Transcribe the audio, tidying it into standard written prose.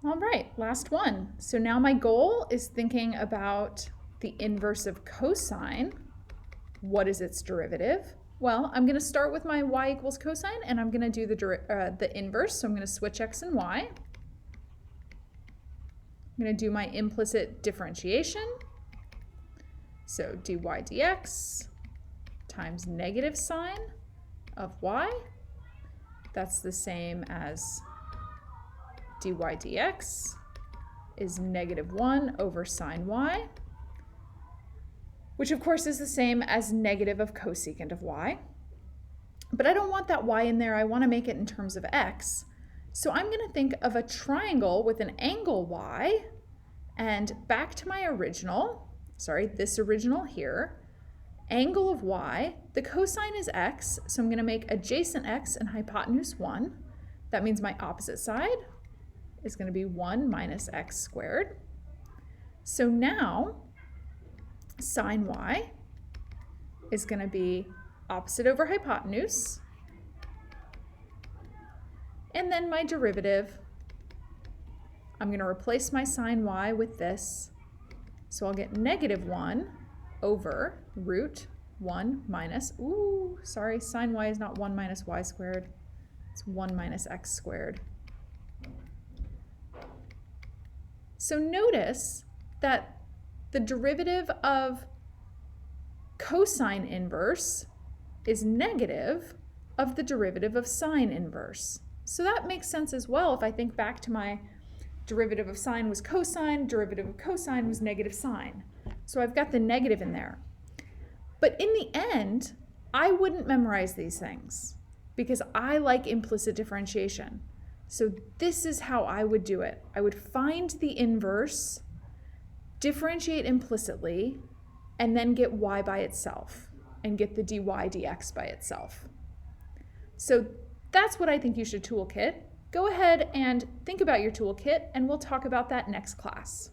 All right, last one. So now my goal is thinking about the inverse of cosine. What is its derivative? Well, I'm going to start with my y equals cosine, and I'm going to do the inverse. So I'm going to switch x and y. I'm going to do my implicit differentiation. So dy dx times negative sine of y. That's the same as dy dx is negative 1 over sine y, which of course is the same as negative of cosecant of y. But I don't want that y in there. I want to make it in terms of x. So I'm going to think of a triangle with an angle y, and back to my original, this original here, angle of y, the cosine is x, so I'm going to make adjacent x and hypotenuse 1. That means my opposite side is going to be 1 minus x squared. So now sine y is going to be opposite over hypotenuse, and then my derivative, I'm going to replace my sine y with this, so I'll get negative 1 over root 1 minus, sine y is not 1 minus y squared, it's 1 minus x squared. So notice that the derivative of cosine inverse is negative of the derivative of sine inverse. So that makes sense as well if I think back to my derivative of sine was cosine, derivative of cosine was negative sine. So I've got the negative in there. But in the end, I wouldn't memorize these things because I like implicit differentiation. So this is how I would do it. I would find the inverse, differentiate implicitly, and then get y by itself and get the dy dx by itself. So that's what I think you should toolkit. Go ahead and think about your toolkit, and we'll talk about that next class.